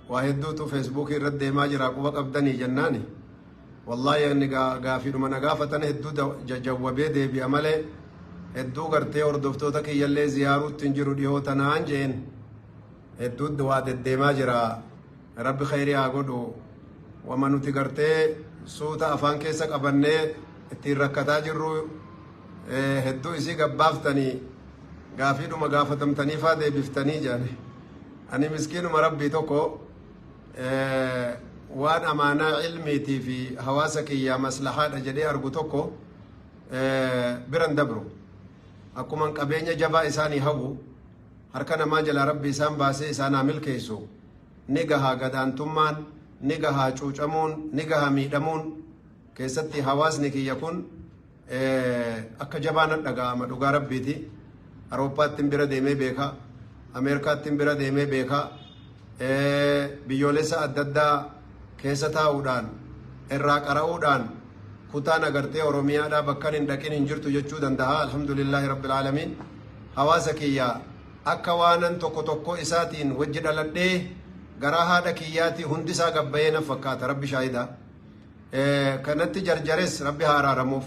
وهدوتو فيسبوك يرد ما جرى قوة قبدني جناني والله يعني غافي من غافتن هدو جوابي دي بعمله هدو غرتي وردفتوتك يلي زيارو تنجرو ديو تنان جين هدو دواد الدما جرى رب خيري اغدو ومن تغرتي سوتا افان كيسا قبنه تيركتا جرو هدو اسي غبافتني غافي دو مغافتمتني فادي بفتني جاني أنا مسكين مربي توكو وان أمانة علميتي في حواسك يا مصلحات أجدي أرجو توكو برندبرو أكو من قبينة جبا إساني هو هركنا ما جل ربي إسان باسي إسان عمل كيسو نجها قدان تمان نجها چوچمون نجها ميدمون كيستي حواسني كي يكون أكا جبانا لغا مدوغا ربيتي أوروبات تنبرا ديمي بيكا أمريكا تنبرا ديمي بيكا بيوليسا أددا كيسا تاودان إراك أراودان كتان أغرتي أوروميا دا بكان اندكين انجرتو جچو دندها الحمد لله رب العالمين حواسكيا أكوانا توكو توكو إساتين وجد لديه غراها دا كياتي هندسا قبينا فكات ربي شايدا كانت جرجرس ربي هارا رموف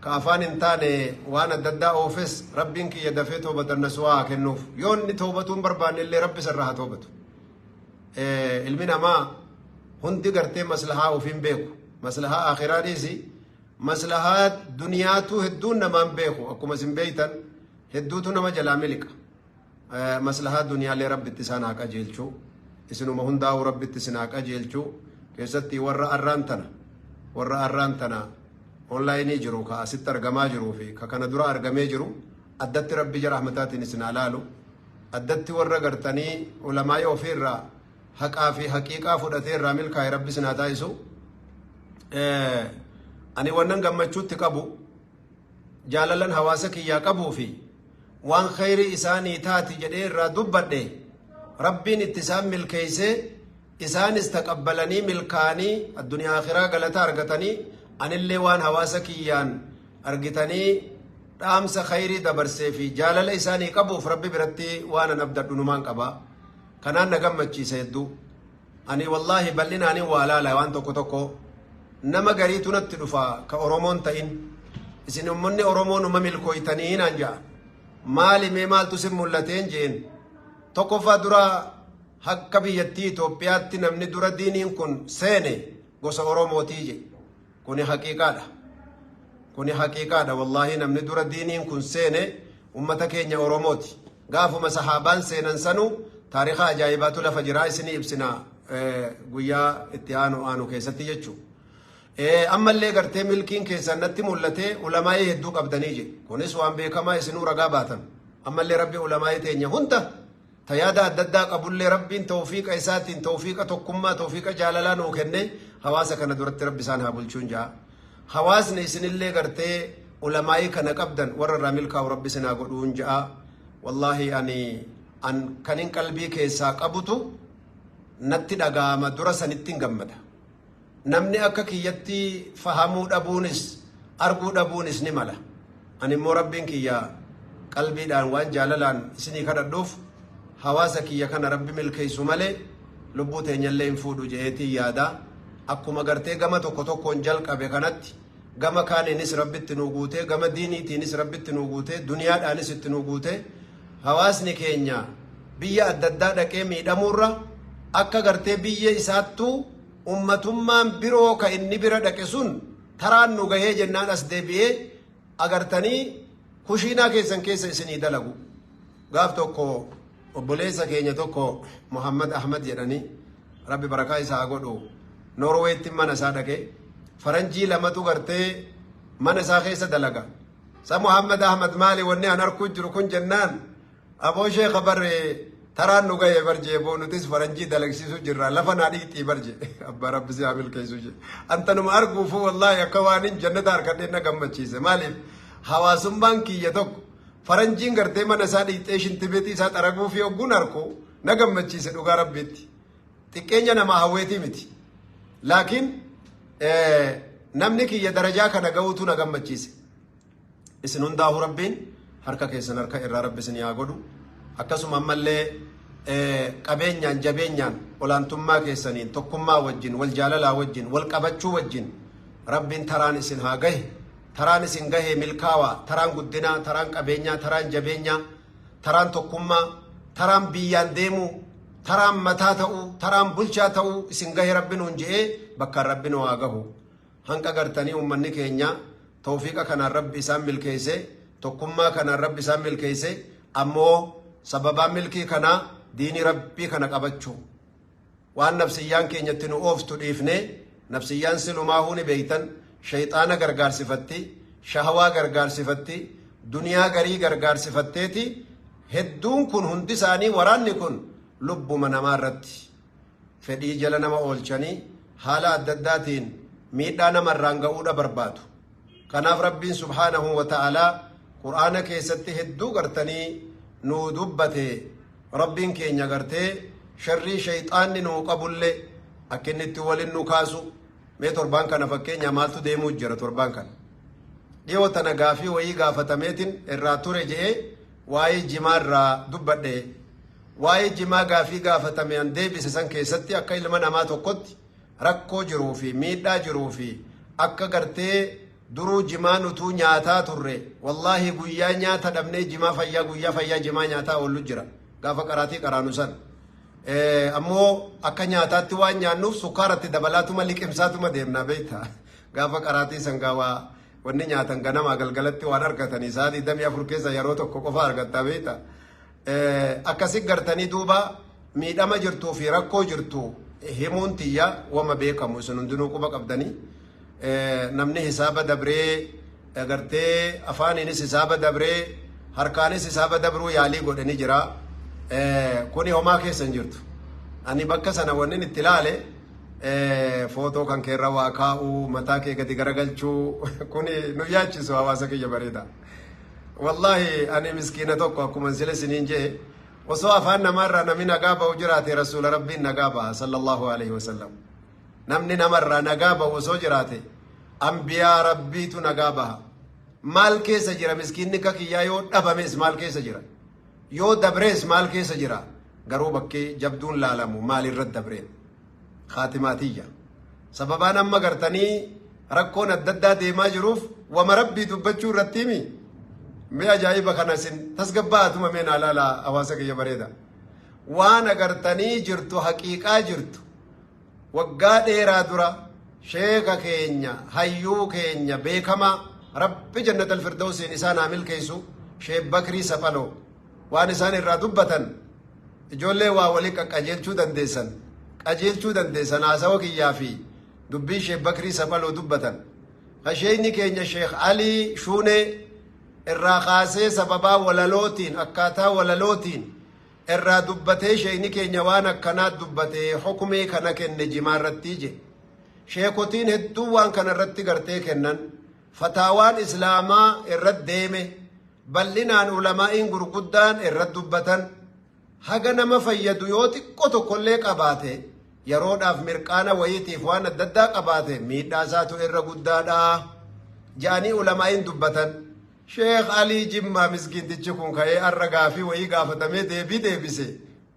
كافان انتاني وانا ددا اوفيس ربين كي يدفي توبة النسوها كنوف يون توبتون بربان اللي ربي سرها توبته المنا ما هندي قرتي مسلحة وفين بيكو مسلحة آخرة ديسي مسلحات دنياتو هدون نمان بيكو اكو مسن بيتن هدوتو نما جلاملك مسلحات دنيا اللي رب اتساناك اجيلشو اسنو مهنداو رب اتساناك اجيلشو كيستي ورا أرانتنا أونلايني جرو كأسيت أرجما جرو في كأنا درا أرجمي جرو أدت ربي جرا رحمتاتي نسنا لالو أدت ورا قرتني علماء يوفيرا حقا في حقيقة فدتير رامل كاي ربي سناتايسو أني ونن جمعت كابو جاللن حواسك يا كابو في وان خير إساني تاتي جدير ردبده ربي اتسام ملكيسه إسان استقبلني ملكاني الدنيا آخرة غلطة أرغتني أن اللي وان حواسكيان أرغتني رامس خيري دبرسي في جالل إساني قبو فربي برتي وانا نبدأ دنمان قبا كنان نقم مجي سيدو أني والله بلنا أني والا لوان توكو توكو نما غريتو نتدفا كأورومون تين إسن أمني أورومون مملكوي تنين أنجا مالي ميمال تسم ملتين جين توكو فادرا hakka biyyattii Itoophiyaatti namni dura diiniin kun seene gosa Oromootii kuni haqiiqaadha wallahi namni dura diiniin kun seene ummata keenya Oromooti gaafuma sahaabaan seenan sanu taariikha ajaa'ibaatu lafa jiraa isinii ibsina guyyaa itti aanu keessatti jechuu ammallee gartee milkiin keessan natti mul'ate ulamaa'ee hedduu qabdanii kunis waan beekamaa isinuu ragaa baatan ammallee rabbi ulamaa'ee teenya hunda تيادا الددا قبول ربين توفيق إساتين توفيق توكما توفيق جالالا نوكني حواسا كان دورت ربي سانها بلشون جا حواس نيسن اللي قرتي علمائي كان قبدا ور الرامل كاو ربي سنا قدون جا والله يعني أن كان قلبي كيسا قبطو نتي دقاما درسا نتين قمدا نمني أكا كيتي فهمو دابونس أرقو دابونس نمالا أني مو ربين كيا قلبي دان وان جالالان سني كان دوف حواسك يا كان ربي ملكيسو مالي لبوت ينلي انفودو جهتي يادا اكما غرتي غما توكو توكو جلق بكنت غما كان نس ربي تنوغوتي غما ديني تي نس ربي تنوغوتي دنيا دانس تنوغوتي حواسني كينيا بيا اددا دكه ميدمورا اكا غرتي بيا اساتو امتومان بيرو كاني بيرا دكسون تران نوغه جنان اس دبيه اگرتني خوشينا كيسن كيس اسني دلغو غاف توكو obboleessa keenya tokko Muhammad Ahmad jedhani rabbi barakaa isaa godhu Norweetti mana isaa dhaqe faranjii lamatu gartee mana isaa keessa dalaga sa Muhammad Ahmad maali wanni an arku jiru kun jennaan aboo sheekha barre taraan nu gaye barje boonutis faranjii dalagsiisu jirra lafa naa dhiitii barje abba rabbi si amil keeysu je antanuma arguufu wallahi akka waanin jannata harkadhee na gammachiise maaliif hawaasummaan kiyya tokko faranjiin gartee mana isaa dhiitee shintibeetii isaa xaraguu fi ogguun harku na gammachiise dhugaa rabbiitti xiqqeenya nama hawweetii miti laakiin namni kiyya darajaa kana ga'uutu na gammachiise isin hundaahu rabbiin harka keessan harka irraa rabbi isin yaa godhu akkasuma ammallee qabeenyaan jabeenyaan olaantummaa keessaniin tokkummaa wajjin wal jaalalaa wajjin wal qabachuu wajjin rabbiin taraan isin haa gahe taraan isin gahe milkaawaa taraan guddinaa taraan qabeenyaa taraan jabeenyaa taraan tokkummaa taraan biyyaan deemuu taraan mataa ta'uu taraan bulchaa ta'uu isin gahe rabbiin hun je'ee bakka rabbiin waa gahu hanqa gartanii ummanni keenya tawfiiqa kanaan rabbi isaan milkeesse tokkummaa kanaan rabbi isaan milkeesse ammoo sababaan milkii kanaa diini rabbii kana qabachuu waan nafsiyyaan keenyatti nu ooftu dhiifne nafsiyyaan silumaahuu ni beeytan shayxaana gargaarsifatti shahawaa gargaarsifatti duniyaa garii gargaarsifatteeti hedduun kun hundi isaanii waraanni kun lubbuma namaa irratti fedhii jala nama oolchanii haala adda addaatiin miidhaa namarraan ga'uudha barbaadu kanaaf rabbiin subhaanahu wa ta'aalaa qur'aana keessatti hedduu gartanii nuu dubbate rabbiin keenya gartee sharrii shayxaanni nuu qabullee akka inni itti walin nu kaasu mee torbaan kana fakkeenya maaltu deemuu jira torbaan kana dhiyoo tana gaafii wayii gaafatameetin irraa ture je'ee waa'ee jimaa irraa dubbadhe waa'ee jimaa gaafii gaafatame an deebise san keessatti akka ilma namaa tokkotti rakkoo jiruu fi miidhaa jiruu fi akka gartee duruu jimaa nutuu nyaataa turre wallaahi guyyaa nyaata dhabnee jimaa fayyaa guyyaa fayyaa jimaa nyaataa oollu jira gaafa qaraatii qaraanu san ammoo akka nyaataatti waan nyaannuuf sukkaaratti dabalaatuma liqimsaatuma deemnaa beekta gaafa qaraatii san gaawaa wanni nyaatan ganamaa galgalatti waan argatanii sa'aatii 24 keessa yeroo tokko qofa argattaa beekta akkasi gartanii duuba miidhama jirtuu fi rakkoo jirtu himuun tiyya wama beekamu isin hundinuu quba qabdanii namni hisaaba dabree gartee afaaniinis hisaaba dabree harkaanis hisaaba dabruu yaalii godhanii jira kuni homaa keessan jirtu ani bakka sana wannin itti ilaale footoo kan keerra waa kaa'uu mataa kee gadi garagalchuu kuni nu yaachisu hawaasa kiyya bareeda wallahi ani miskiina tokko akkuma sile siniin jee osoo afaan namarraa namni nagaa ba'u jiraate rasuula rabbiin nagaa ba'a sallallahu alaihi wasallam namni namarraa nagaa ba'u osoo jiraate ambiyaa rabbiitu nagaa baha maal keessa jira miskiinni ka kiyyaa yoo dhabames maal keessa jira yoo dabrees maal keessa jira garuu bakkee jabduun laalamu maal irratti dabreen khaatimaatiyya sababaan amma gartanii rakkoon adda addaa deemaa jiruuf wama rabbii dubbachuu irratti himi mee ajaa'iba kana sin tasgabbaatuma mee naalaala hawaasa kiyya bareeda waan agartanii jirtu haqiiqaa jirtu waggaa dheeraa dura sheeka keenya hayyuu keenya beekama rabbi jannat alfirdawsiin isaan haa milkeessu sheek bakrii saphaloo waan isaan irraa dubbatan ijoollee waa walii qajeelchuu dandeessan haasawa kiyyaa fi dubbii sheek bakrii saphaloo dubbatan hasheeyni keenya sheek alii shuunee irraa kaasee sababaa walalootiin akkaataa walalootiin irraa dubbatee sheekni keenya waan akkanaa dubbatee hukumii kana kenne jimaa irratti je sheekotiin hedduu waan kana irratti gartee kennan fataawaan islaamaa irratti deeme bal'inaan ulamaa'iin gurguddaan irratti dubbatan haga nama fayyadu yoo xiqqoo tokkollee qabaate yeroodhaaf mirqaana wayiitiif waan adda addaa qabaate miidhaa isaatu irra guddaadha ja'anii ulamaa'iin dubbatan sheek alii jimmaa miskiintichi kun ka'ee har'a gaafii wayii gaafatamee deebii deebise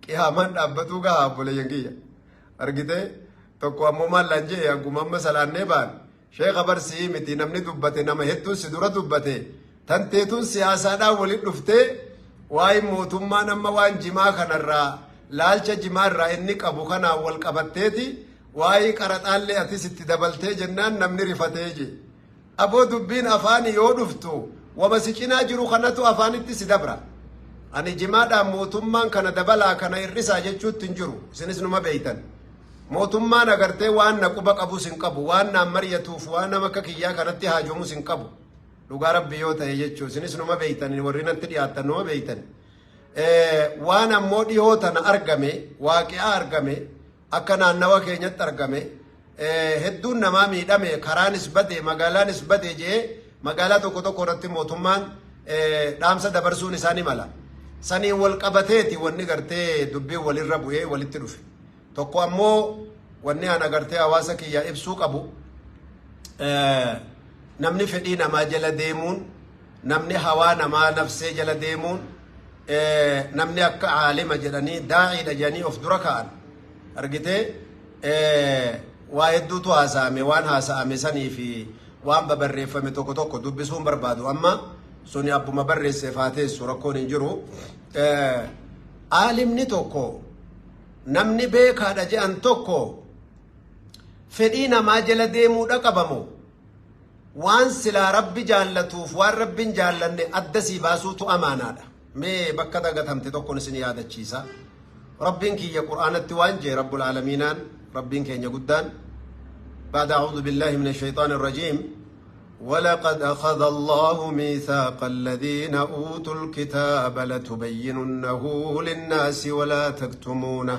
qiyaamaan dhaabbatuu gahaa obboleeyyan kiyya argite tokko ammoo maallaan jee akkuma amma salaannee baan sheeka barsii miti namni dubbate nama hedduun si dura dubbate tanteetuun siyaasaadhaan waliin dhuftee waa'ee mootummaan amma waan jimaa kanarraa laalcha jimaarraa inni qabu kanaan wal qabatteeti waa'ee qaraxaallee atis itti dabaltee jennaan namni rifatee je aboo dubbiin afaanii yoo dhuftu wama si cinaa jiru kanatu afaanitti si dabra ani jimaadhaan mootummaan kana dabalaa kana hir'isaa jechuutti hin jiru isinis numa beeytan mootummaan agartee waan na quba qabus hin qabu waan naan mari'atuuf waan nama akka kiyyaa kanatti haajomus hin qabu dhugaa rabbi yoo ta'e jechuu isinis numa beeytan warri natti dhiyaattan numa beeytan waan ammoo dhihoo tana argame waaqi'aa argame akka naannawa keenyatti argame hedduun namaa miidhame karaanis bade magaalaanis bade jee magaalaa tokko tokko irratti mootummaan dhaamsa dabarsuun isaanii mala sanii wal qabateeti wanni gartee dubbiin walirra bu'ee walitti dhufe tokko ammoo wanni ana gartee hawaasa kiyyaa ibsuu qabu namni fedhii namaa jala deemuun namni hawaa namaa nafsee jala deemuun namni akka aalima jedhanii daa'iidha jedhanii of dura ka'an argitee waa hedduutu haasa'ame waan haasa'ame sanii fi waan babarreeffame tokko tokko dubbisuun barbaadu amma suni abbuma barreessee faateessu rakkoon hin jiru aalimni tokko namni beekaadha jedhan tokko fedhii namaa jala deemuudha qabamu waan silaa rabbi jaallatuuf waan rabbiin jaallanne adda sii baasuutu amaanaadha mee bakka dagatamte tokkon isin yaadachiisa rabbiin kiyya qur'aanatti waan jee rabbul aalamiinaan rabbiin keenya guddaan بعد أعوذ بالله من الشيطان الرجيم ولقد أخذ الله ميثاق الذين أوتوا الكتاب لتبيننه للناس ولا تكتمونه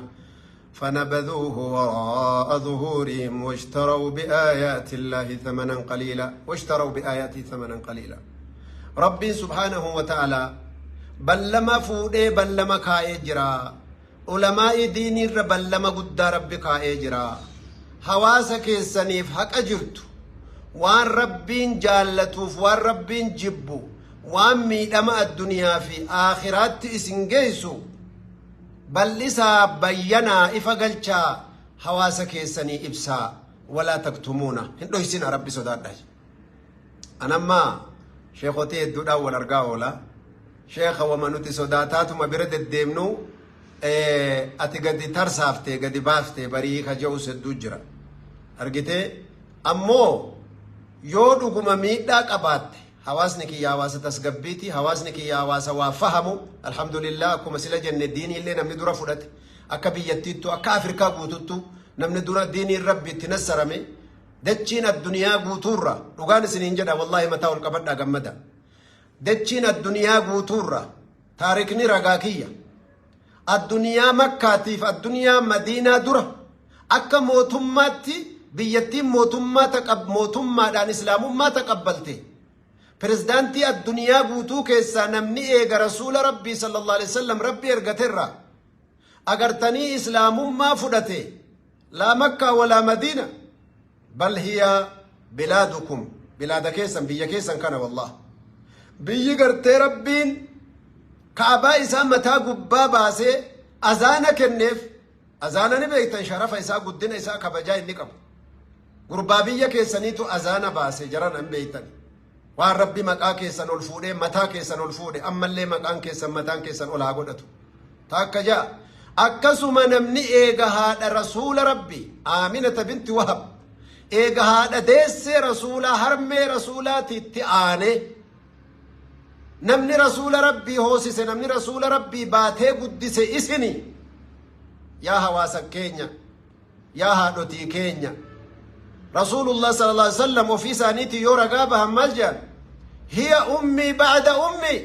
فنبذوه وراء ظهورهم واشتروا بآيات الله ثمنا قليلا رب سبحانه وتعالى بلما فودي بلما كايجرا علماء دين بلما قد رب كايجرا حواسك السنيف حق أجرت وان ربين جالتوف وان ربين جبو وان ميدما الدنيا في آخرات اسنجيسو بل لسا بينا إفقلشا حواسك السني إبسا ولا تكتمونا هندو يسين ربي صداد أنا ما شيخوتي الدودا والأرقاولا شيخ ومنوتي صداتات ما برد الديمنو ati gadi tarsaaftee gadi baaftee barii kaja'u sedduu jira argite ammoo yoo dhuguma miidhaa qabaatte hawaasni kiyya hawaasa tasgabbiiti hawaasni kiyya hawaasa waa fahamu alhamdulillah akkuma sila jenne diinii illee namni dura fudhate akka biyyattiittu akka afrikaa guututtu namni dura diinii rabbiitti nassarame dachiin addunyaa guutuurra dhugaan isiniin jedha wallahi mataa ol qabadhaa gammada dachiin addunyaa guutuurra taarikni ragaa kiyya الدنيا مكة في الدنيا مدينة درة أكا موتماتي بيتي موتما دان إسلام ما تقبلتي برزدانتي الدنيا قوتو كيسا نمني إيغا رسول ربي صلى الله عليه وسلم ربي إرغتر أغرتني إسلام ما فدتي لا مكة ولا مدينة بل هي بلادكم بلاد كيسا بيا كيسا كان والله بيا غرتي ربين كعبا إسا متى قبا باسي أزانا كنف أزانا نبيتن شرف إسا قدنا إسا كبجاي نقب قربابية كيسانيتو أزانا باسي جران أنبيتن وان ربي مقا كيسان الفودي متى كيسان الفودي أما اللي مقان كيسان متان كيسان أولا قدتو تاكا جاء أكسما نمني إيغا هذا رسول ربي آمنة بنت وهب إيغا هذا ديس رسولا هرمي رسولاتي تآني نمني رسول ربي هوسس نمني رسول ربي باتي قدس إسني يا هواسا كينيا يا هادوتي كينيا رسول الله صلى الله عليه وسلم وفي سانيتي يورا قابها مجان هي أمي بعد أمي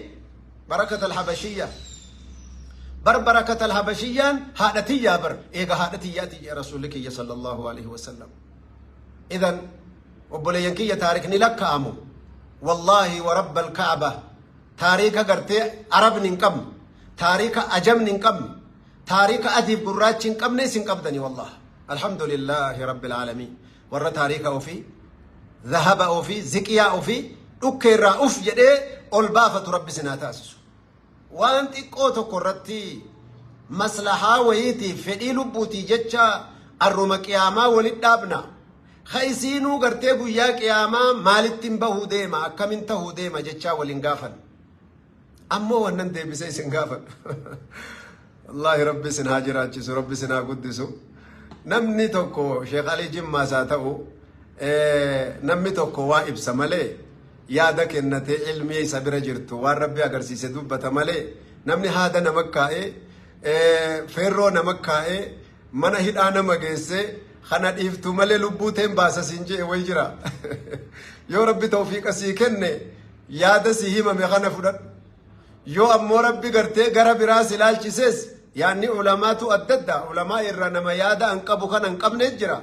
بركة الحبشية بركة الحبشية هادتي يا بر إيقا هادتي ياتي يا رسولك يا صلى الله عليه وسلم إذن وبلينكي تاركني لك أمو والله ورب الكعبة تاريخ قرتي عرب ننقم تاريخ أجم ننقم تاريخ أديب قراج ننقم نيس ننقبدني والله الحمد لله رب العالمين ورى تاريخ أوفي ذهب أوفي زكيا أوفي أكير أوف جدي أولبافة رب سناتاسس وانت قوتو قرتي مصلحة ويتي فدي لبوتي جتشا الروم قياما ولدابنا خيسينو قرتي قويا قياما مالتين بهو ديما أكمن تهو ديما جتشا ولنقافن أمو ونن دي بسي سنغافا الله ربي سنها جراجسو ربي سنها قدسو نمني توكو شيخ علي جمع ساتو نمني توكو وائب سمالي يادك انتي علمي سبرا جرتو وان ربي اگرسي سدوبة مالي نمني هذا نمكاي فيرو نمكاي من هيدا نمجيسي خنا ديفتو مالي لبوتين باسا سنجي ويجرا يو ربي توفيق سيكني يادا سيهيما مخانا فدد يو أمو ربي قرتي قرب راس الالشيسيس يعني علماء أددا علماء الرنما يادا أنقبو كان أنقب نجرا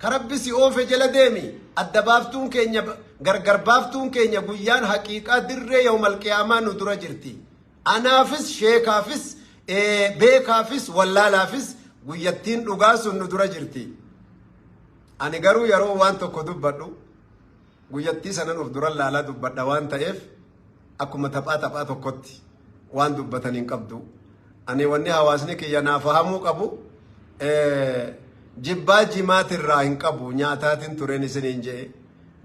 كربي سيوف جل ديمي الدبافتون كينيا غرغربافتون كينيا قيان حقيقة در يوم القيامة ندرا جرتي أنافس شيكافس بيكافس ولا لافس قيتين لغاس ندرا جرتي أنا قرو يرو وانتو كدوبادو قيتي سنن أفدرا لالا دوبادا وانتا إف أكما تبقى تبقى تقوتي وان دبتنين قبدو أني وني هواسني كي ينافهمو قبو جبا جمات الراهن قبو نياتات ترين سنين جي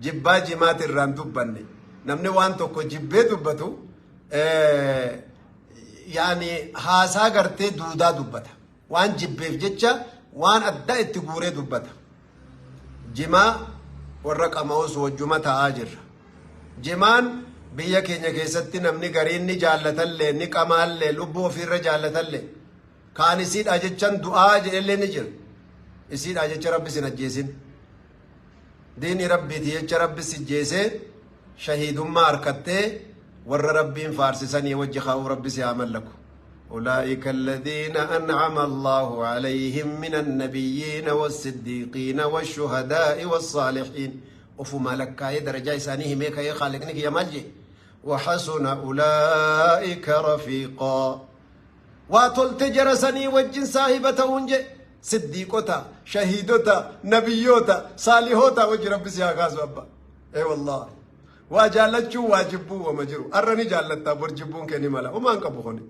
جبا جمات الران دبني نمني وان توكو جبه دبتو يعني هاسا قرتي دودا دبتا وان جبه جتشا وان أدى اتقوري دبتا جما والرقم أوس وجمة آجر جمان بيا كينيا كيستي نمني قرين ني جالة اللي ني كمال اللي لبو في الرجالة اللي كان يسيد أجتشان دعاء اللي نجر يسيد أجتش ربي سنجيسين ديني ربي تيجي ربي سجيسين شهيد ما أركته ور ربي فارس سني وجهه ربي سيعمل لكم أولئك الذين أنعم الله عليهم من النبيين والصديقين والشهداء والصالحين وفما لك يا درجة سانيه ميك يا خالقنك يا ملجي وحسن أولئك رفيقا واتلت جرسني وجن صاحبة ونجي صديقوتا شهيدوتا نبيوتا صالحوتا وجه ربي سيعغاز وابا اي والله وجالتشو واجبو ومجرو أرني جالتا برجبون كني ملا وما انقبخوني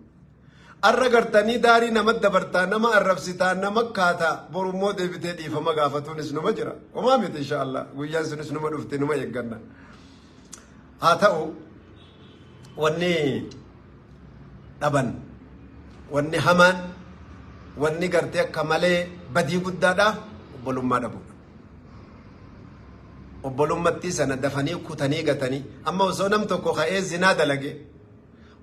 أرغرتني داري نمد دبرتا نما الرفستا نما كاتا برمو ديبتي دي فما غافتون اسنو مجرا وما ميت إن شاء الله ويان سنو اسنو مدفتي نما يقنا هاتاو واني أبن واني همان واني غرتي كمالي بدي قدادا وبلوما دبو وبلومتي سنة دفني كتني غتني أما وصونم توكو خايه زنا دلقي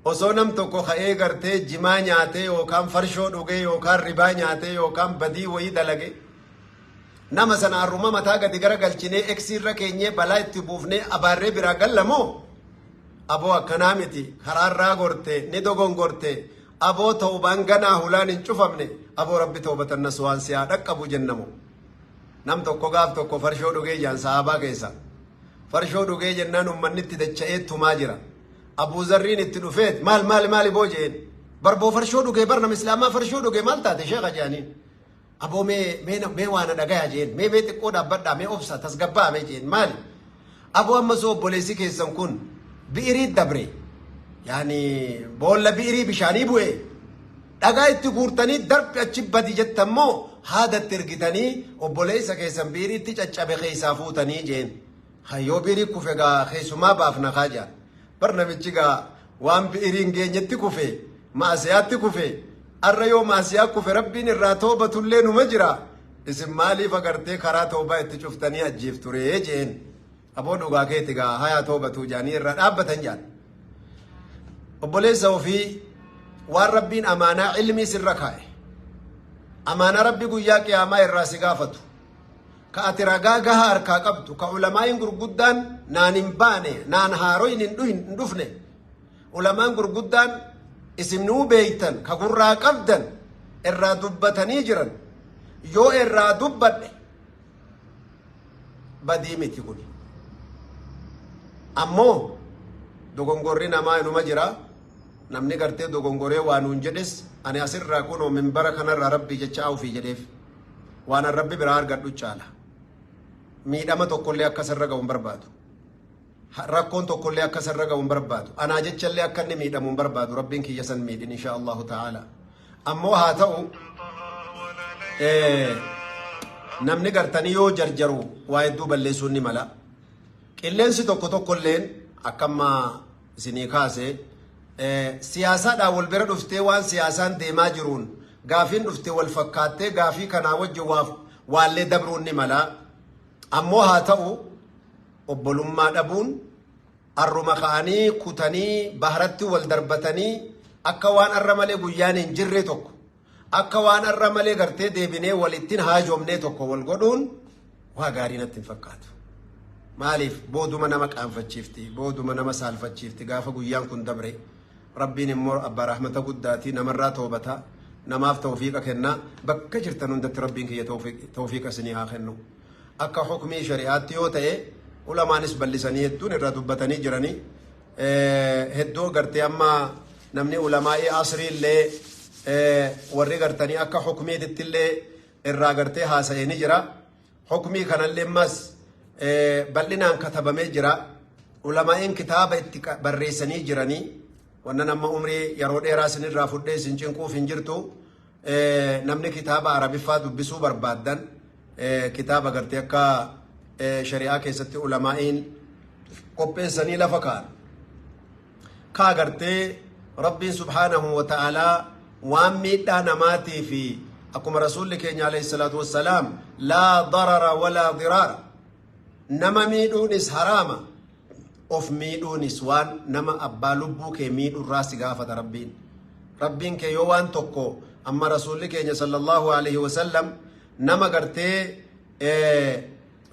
وصونم توكو خايه غرتي جما نياته يوكام فرشو دوغي يوكام ربا نياته يوكام بدي وي دلقي نما سنة الروما متاقا دقرق الچيني اكسير ركيني بلا اتبوفني أباري براغل لمو أبو أكنامتي خرار را غورتي ندوغون غورتي أبو توبان غنا هولان انچوفمني أبو ربي توبة النسوان سيادك أبو جنمو نم توكو غاف توكو فرشو دوغي جان صحابا كيسا فرشو دوغي جنان امنت دچئت تماجرا ابو ذرين اتدفيت مال بوجين بربو فرشو دوغي برنم اسلاما فرشو دوغي مال تاتي شيخ جانين ابو مي وانا دغا جين مي تقو دبدا مي اوفسا تسغبا مي جين مال ابو امسو بوليسي كيسن كون بيري دبري يعني بولا بيري بشاني بوي دغا اتغورتني درب اچبدي جتمو هذا الترقتني وبوليسا كيسن بيري تجأب خيسا فوتني جين خيو بيري كوفيغا خيسو ما بافنا خاجا برنامجيغا وان بيرين جين يتي كوفي ما سياتي كوفي الريو ما سيا كوفي ربين الراتوبة اللين مجرى اسم مالي فقرتي خرا توبة اتشوفتني اجيف توري جين ابو دوغا كيتيغا هيا توبة توجاني الرابة تنجان وبوليسا وفي وان ربين امانا علمي سركاي أمانة ربي قوياك يا ما الراس قافتو كأتراغا غهار كاقبتو كعلماء قرقودان نانمباني نانهاروين ندفني علماء قرقودان اسم نو بيتن كقرى قبدن إرا دبتني جرن يو إرا دبت بديمي تقول أمو دوغنغورين أما إنو مجرى نمني قرتي دوغنغوري وانون جدس أنا أسر راكونو من بركنا ربي جتشاو في جديف وانا ربي برار قدو تشالا ميداما تقول لي أكسر رقم بربادو راكون تقول لي أكسر رقم بربادو أنا جتشال لي أكني ميداما بربادو ربين كي يسن ميدين إن شاء الله تعالى أمو هاتو نمني قرتني يو جرجرو وايدو بلسوني ملا كلين سي تقول لين أكما سنيكاسي سياسة والبرا دفتي وان سياسان ديما جرون غافين دفتي والفكاتي غافي كنا وجه والي دبرون نملا أمو هاتو أبولما دبون الرمخاني كتاني بحرتي والدربتاني أكوان الرمالي قيان جري توكو أكوان الرمالي غرتي ديبيني والاتين هاجومني توكو والقدون وغارين التنفكاتو ماليف بودو منامك أنفتشيفتي بودو منام سالفتشيفتي غافا قيان كن دبري ربين مور أبا رحمة قداتي نمرات توبتا نماف توفيقك هنا بكا جرتن ندت ربين كي توفيق سنيها خنو أكا حكمي شريعات يوتي علماء نسبة لساني هدون الردوبتاني جراني هدو قرتي أما نمني علماء عصري اللي ورّي قرتني أكا حكمي دت اللي الرا قرتي هاسيني جرا حكمي كان اللي مس بلنا كتب مجرا علماء كتابة بريساني جراني wanna nama umrii yeroo dheeraa sinirraa fudhee sin cinquuf hin jirtu namni kitaaba arabiffaa dubbisuu barbaaddan kitaaba gartee akka shari'aa keessatti ulamaa'iin qopheessanii lafa kaa'an kaa gartee rabbiin subhaanahu wa ta'aalaa waan miidhaa namaatii fi akkuma rasuulli keenya alayhi salaatu wassalaam laa darara walaa diraara nama miidhuunis haraama of miidhuunis waan nama abbaa lubbuu kee miidhurraa si gaafata rabbiin kee yoo waan tokko amma rasuulli keenya sallallahu alayhi wasallam nama gartee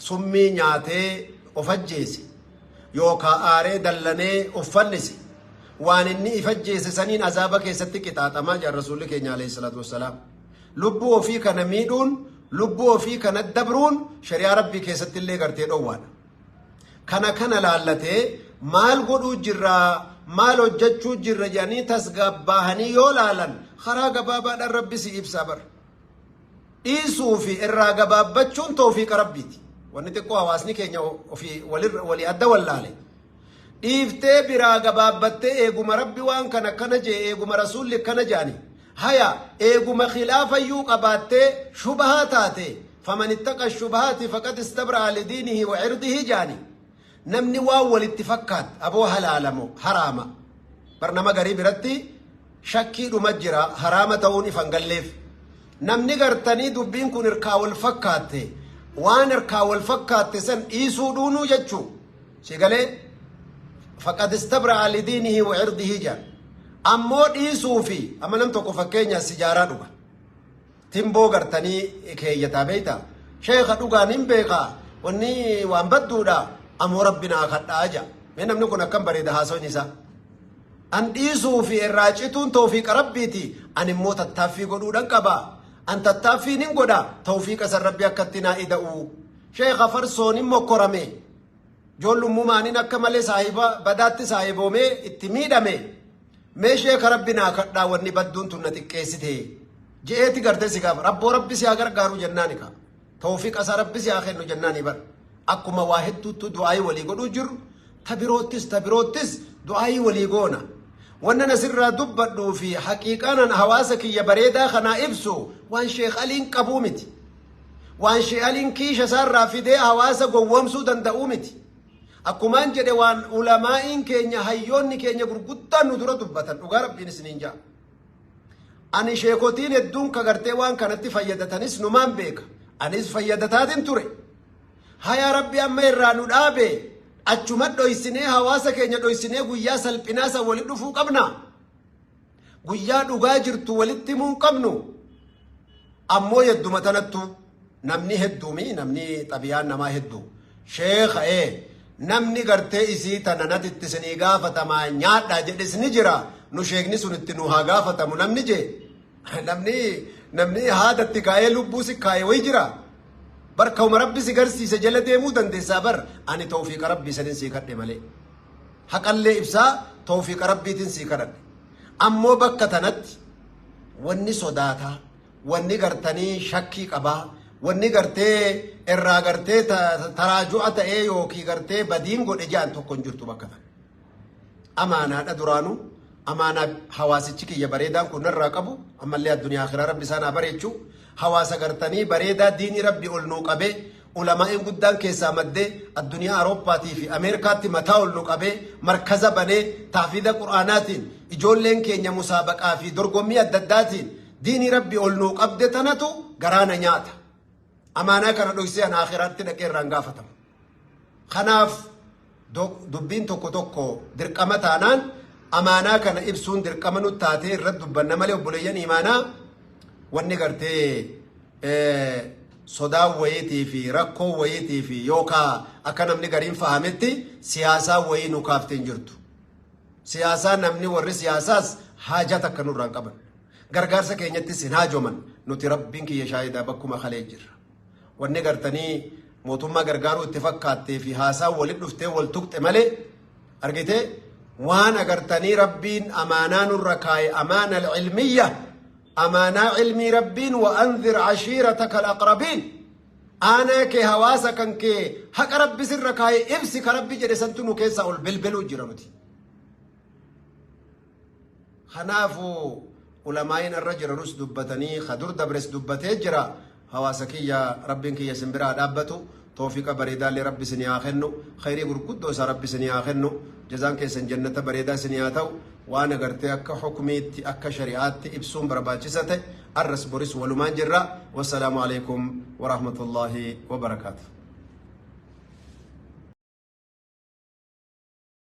summii nyaatee of ajjeese yookaa aaree dallanee of fannise waan inni if ajjeese saniin azaaba keessatti qixaaxamaa jira rasuulli keenya alayhi salaatu wassalaam lubbuu ofii kana miidhuun lubbuu ofii kana dabruun shari'aa rabbii keessatti illee gartee dhowwaadha kana laallatee maal godhuu jirra maal hojjechuu jirra jedhanii tasgabbaahanii yoo laalan karaa gabaabaadhaan rabbi si ibsaa bar dhiisuu fi irraa gabaabbachuun tawfiiqa rabbiiti wanni xiqqoo hawaasni keenya ofii walii adda wallaale dhiiftee biraa gabaabbattee eeguma rabbi waan kana jee eeguma rasuulli kana jaani haya eeguma khilaafayyuu qabaattee shubahaa taate faman ittaqa shubahaati faqad istabraa lidiinihi wa cirdihi jaani namni waan walitti fakkaat aboo halaalamoo haraama bar nama garii biratti shakkii dhuma jira haraama ta'uun ifan galleef namni gartanii dubbiin kun irkaa wal fakkaatte waan irkaa wal fakkaatte san dhiisuu dhuunuu jechuu si galee faqad istabraa lidiinihi wa cirdihi jaan ammoo dhiisuu fi amma nam tokko fakkeenya sijaaraa dhuga timboo gartanii keeyyataa beeyta sheekha dhugaan hin beekaa wanni waan badduudha ammoo rabbinaa kadhaa jaa mee namni kun akkam bareeda haasoon isaa an dhiisuu fi irraa cituun tawfiiqa rabbiiti an immoo tattaaffii godhuudhan qabaa an tattaaffiin hin godha tawfiiqa san rabbi akkatti naa ida'u sheekha farsoon hin mokkorame joollummumaaniin akka malee saahiba badaatti saahiboomee itti miidhame mee sheeka rabbinaa kadhaa wanni badduun tun na xiqqeessite je'eeti gartee si gaafa rabboo rabbi si haa gargaaru jennaani ka tawfiiqa isaa rabbi si haa kennu jennaani bar akkuma waa hedduutu du'aayii walii godhuu jiru tabiroottis du'aayii walii goona wannan asirraa dubbadhuu fi haqiiqaanan hawaasa kiyya bareedaa kanaa ibsu waan sheek aliin qabuu miti waan sheek aliin kiisha isaarraa fidee hawaasa gowwomsuu danda'uu miti akkumaan jedhe waan ulamaa'iin keenya hayyoonni keenya gurguddaan nu dura dubbatan dhugaa rabbiin isiniin jaa ani sheekotiin hedduun ka gartee waan kanatti fayyadatanis numaan beeka anis fayyadataatin ture haya rabbi amma irraa nu dhaabe achuma dhoysinee hawaasa keenya dhoysinee guyyaa salphinaasa wali dhufuu qabna guyyaa dhugaa jirtu walitti himuu qabnu ammoo hedduma tanattu namni hedduumi namni xabiyaan namaa hedduu sheekha namni gartee isii tana natitti isinii gaafatamaa nyaadhaa jedhes ni jira nu sheekni sun itti nu haa gaafatamu namni jee namni haadatti kaayee lubbuu si kaayee way jira bar kauma rabbi si garsiise jala deemuu dandeessaa bar ani tawfiiqa rabbii sanin sii kadhe malee haqallee ibsaa tawfiiqa rabbiitiin sii kadhadhe ammoo bakka tanatti wanni sodaataa wanni gartanii shakkii qabaa wanni gartee irraa gartee taraaju'a ta'ee yookii gartee badiin godhe jaan tokko hin jirtu bakka tan amaanaadha duraanuu amaanaa hawaasichi kiyya bareedaan kun narraa qabu ammallee addunyaa akhiraa rabbi isaan haa bareechuu hawaasa gartanii bareedaa diini rabbi ol nuu qabee ulamaa'in guddaan keessaa maddee addunyaa Awurooppaatii fi Ameerikaatti mataa ol nuu qabee markaza banee taafida qur'aanaatiin ijoolleen keenya musaabaqaa fi dorgommii adda addaatiin diini rabbi ol nuu qabde tanatu garaana nyaata amaanaa kana dhoksee an akhiraatti dhaqee irraan gaafatamu kanaaf dubbiin tokko dirqama taanaan amaanaa kana ibsuun dirqama nu taatee irratti dubbanna malee obboleeyyan imaanaa wanni gartee sodaa wayiitii fi rakkoo wayiitii fi yookaa akka namni gariin fahametti siyaasaa wayii nu kaafteen jirtu siyaasaa namni warri siyaasaas haajat akka nurraan qaban gargaarsa keenyattis hin haajoman nuti rabbiin kiyya shaayidaa bakkuma kalee jirra wanni gartanii mootummaa gargaaruu itti fakkaattee fi haasaa walit dhuftee wal tuqxe malee argite waan agartanii rabbiin amaanaa nurra kaaye amaana alcilmiyya amaanaa cilmii rabbiin wa anzir cashiirataka alaqrabiin aanaa kee hawaasa kan kee haqa rabbi sirra kaaye ibsi ka rabbi jedhe santu nu keessaa ol belbeluu jira nuti خنافو علماء الرجل رس دبتني خدر دبرس دبته جرا هواسكي يا ربك يا سنبرا دابتو توفيق بريدا لرب سنيا خنو خيري غرقدو سا رب سنيا خنو جزاك سن جنة بريدا سنياتو وانا غرتي اكا حكميتي اكا شريعاتي ابسوم برباچسته الرس بورس ولمان جرا والسلام عليكم ورحمة الله وبركاته.